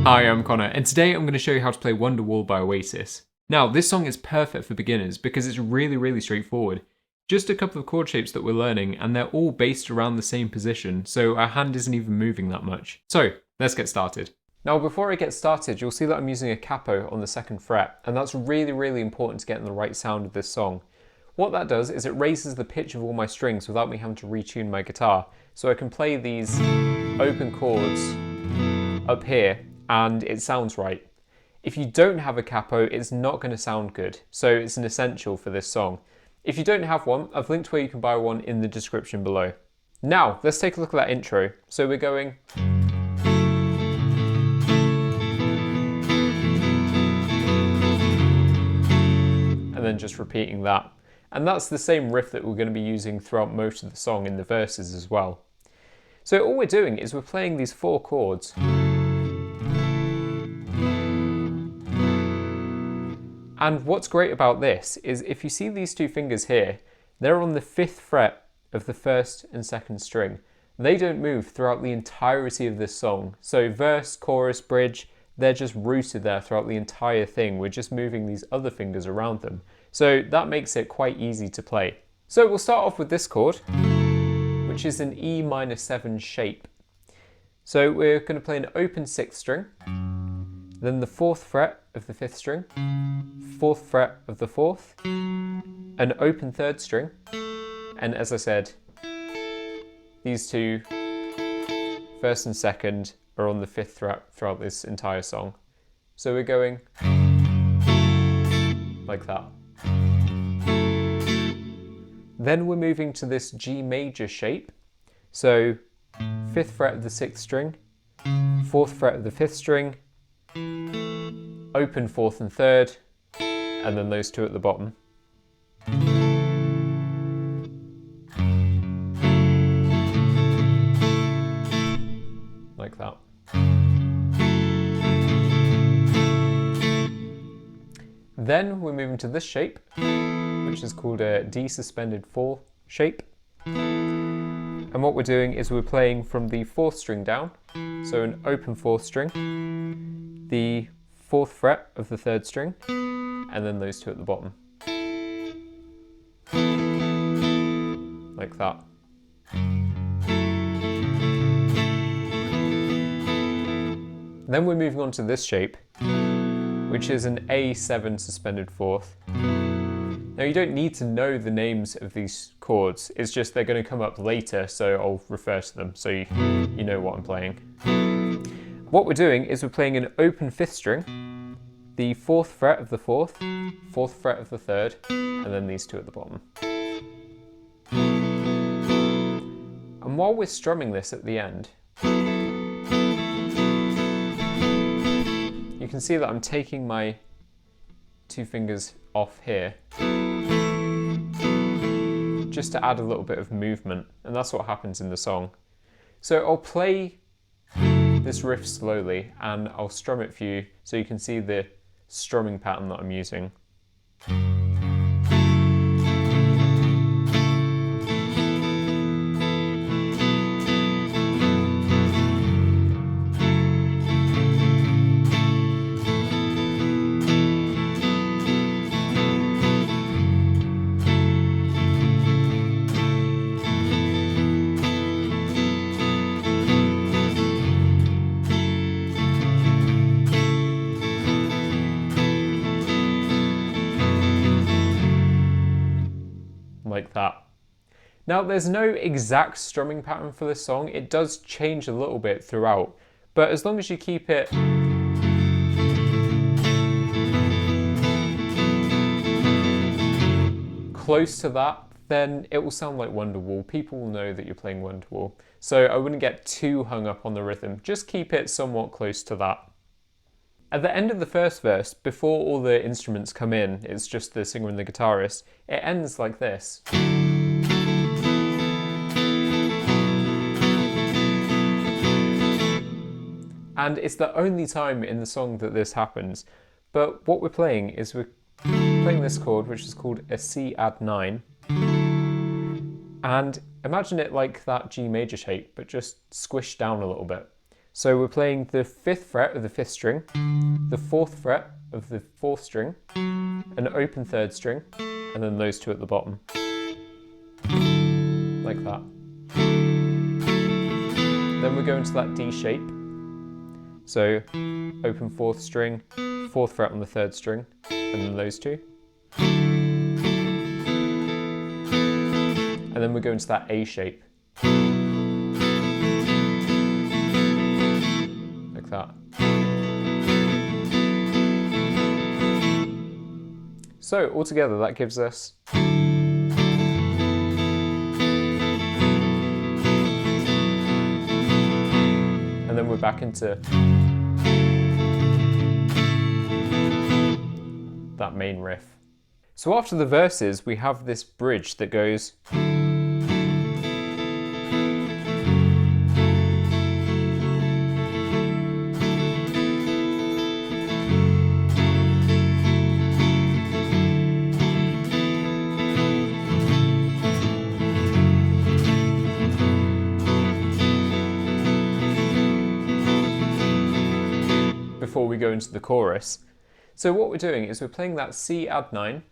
Hi, I'm Connor, and today I'm going to show you how to play Wonderwall by Oasis. Now, this song is perfect for beginners because it's really straightforward. Just a couple of chord shapes that we're learning, and they're all based around the same position, so our hand isn't even moving that much. So, let's get started. Now, before I get started, you'll see that I'm using a capo on the 2nd fret, and that's really important to get in the right sound of this song. What that does is it raises the pitch of all my strings without me having to retune my guitar, so I can play these open chords up here and it sounds right. If you don't have a capo, it's not going to sound good, so it's an essential for this song. If you don't have one, I've linked where you can buy one in the description below. Now, let's take a look at that intro. So we're going... and then just repeating that. And that's the same riff that we're going to be using throughout most of the song in the verses as well. So all we're doing is we're playing these 4 chords. And what's great about this is if you see these 2 fingers here, they're on the 5th fret of the 1st and 2nd string. They don't move throughout the entirety of this song. So verse, chorus, bridge, they're just rooted there throughout the entire thing. We're just moving these other fingers around them. So that makes it quite easy to play. So we'll start off with this chord, which is an E minor 7 shape. So we're going to play an open 6th string, then the 4th fret of the 5th string, 4th fret of the 4th, an open 3rd string, and as I said, these 2, 1st and 2nd, are on the 5th fret throughout this entire song. So we're going like that. Then we're moving to this G major shape. So 5th fret of the 6th string, 4th fret of the 5th string, open 4th and 3rd, and then those 2 at the bottom. Like that. Then we're moving to this shape, which is called a D suspended 4 shape. And what we're doing is we're playing from the 4th string down, so an open 4th string, the 4th fret of the 3rd string, and then those 2 at the bottom. Like that. Then we're moving on to this shape, which is an A7 suspended 4th. Now you don't need to know the names of these chords, it's just they're going to come up later, so I'll refer to them so you know what I'm playing. What we're doing is we're playing an open 5th string, the 4th fret of the 4th, 4th fret of the 3rd, and then these 2 at the bottom. And while we're strumming this at the end, you can see that I'm taking my 2 fingers off here just to add a little bit of movement, and that's what happens in the song. So I'll play this riff slowly and I'll strum it for you so you can see the strumming pattern that I'm using. Like that. Now there's no exact strumming pattern for this song, it does change a little bit throughout, but as long as you keep it close to that, then it will sound like Wonderwall. People will know that you're playing Wonderwall. So I wouldn't get too hung up on the rhythm, just keep it somewhat close to that. At the end of the first verse, before all the instruments come in, it's just the singer and the guitarist, it ends like this. And it's the only time in the song that this happens. But what we're playing is we're playing this chord, which is called a C add 9. And imagine it like that G major shape, but just squished down a little bit. So we're playing the 5th fret of the 5th string, the 4th fret of the 4th string, an open 3rd string, and then those two at the bottom. Like that. Then we go into that D shape. So open 4th string, 4th fret on the 3rd string, and then those two. And then we go into that A shape. Like that. So altogether that gives us and then we're back into that main riff. So after the verses we have this bridge that goes before we go into the chorus. So what we're doing is we're playing that C add 9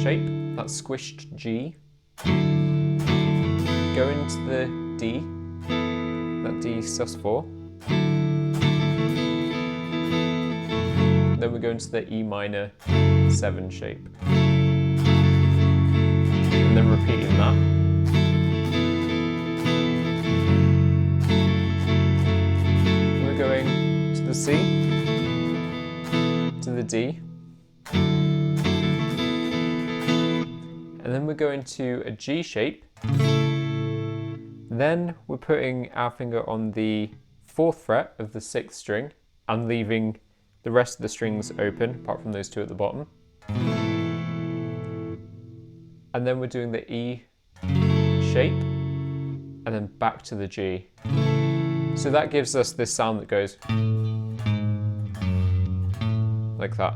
shape, that squished G, go into the D, that D sus4, then we go into the E minor 7 shape, and then repeating that. We're going to the C, to the D, and then we're going to a G shape. Then we're putting our finger on the 4th fret of the 6th string and leaving the rest of the strings open, apart from those two at the bottom. And then we're doing the E shape, and then back to the G. So that gives us this sound that goes like that.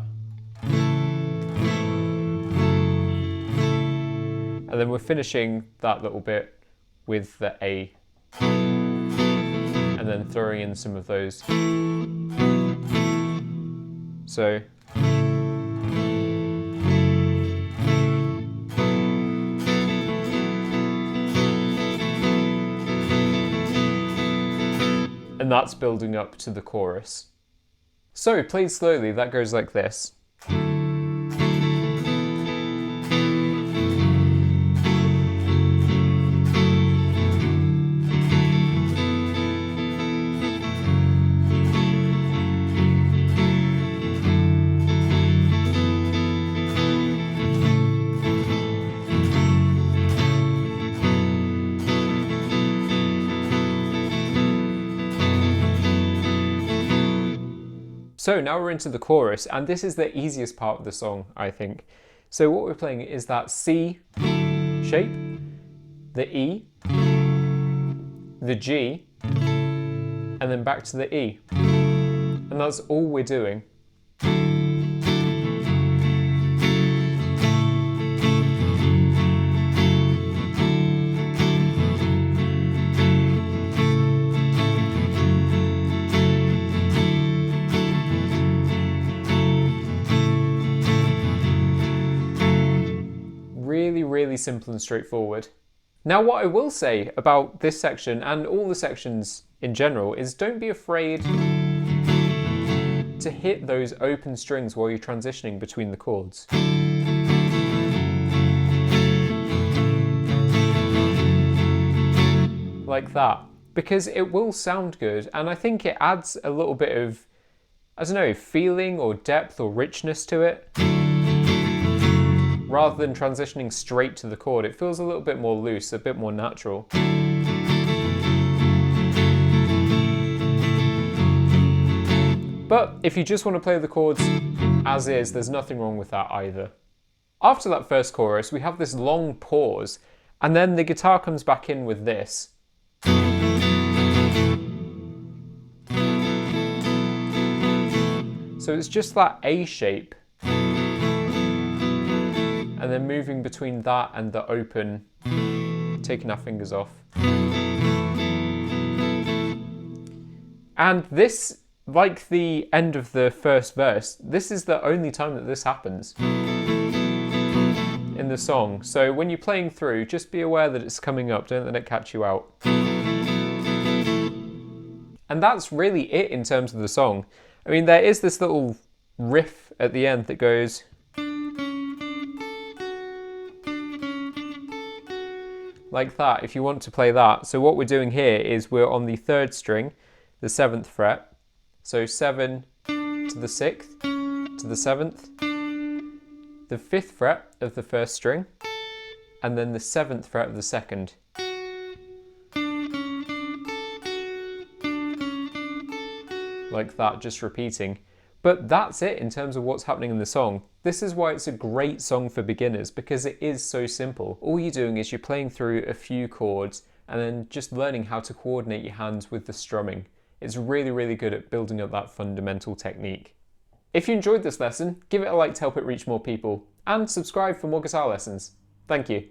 And then we're finishing that little bit with the A, and then throwing in some of those. So and that's building up to the chorus. So played slowly, that goes like this. So now we're into the chorus, and this is the easiest part of the song, I think. So what we're playing is that C shape, the E, the G, and then back to the E. And that's all we're doing. Really simple and straightforward. Now what I will say about this section and all the sections in general is don't be afraid to hit those open strings while you're transitioning between the chords. Like that, because it will sound good, and I think it adds a little bit of, I don't know, feeling or depth or richness to it. Rather than transitioning straight to the chord, it feels a little bit more loose, a bit more natural. But if you just want to play the chords as is, there's nothing wrong with that either. After that first chorus, we have this long pause, and then the guitar comes back in with this. So it's just that A shape, and then moving between that and the open, taking our fingers off. And this, like the end of the first verse, this is the only time that this happens in the song. So when you're playing through, just be aware that it's coming up, don't let it catch you out. And that's really it in terms of the song. I mean, there is this little riff at the end that goes like that, if you want to play that. So what we're doing here is we're on the 3rd string, the 7th fret. So 7 to the 6th, to the 7th, the 5th fret of the 1st string, and then the 7th fret of the 2nd. Like that, just repeating. But that's it in terms of what's happening in the song. This is why it's a great song for beginners, because it is so simple. All you're doing is you're playing through a few chords and then just learning how to coordinate your hands with the strumming. It's really, really good at building up that fundamental technique. If you enjoyed this lesson, give it a like to help it reach more people, and subscribe for more guitar lessons. Thank you.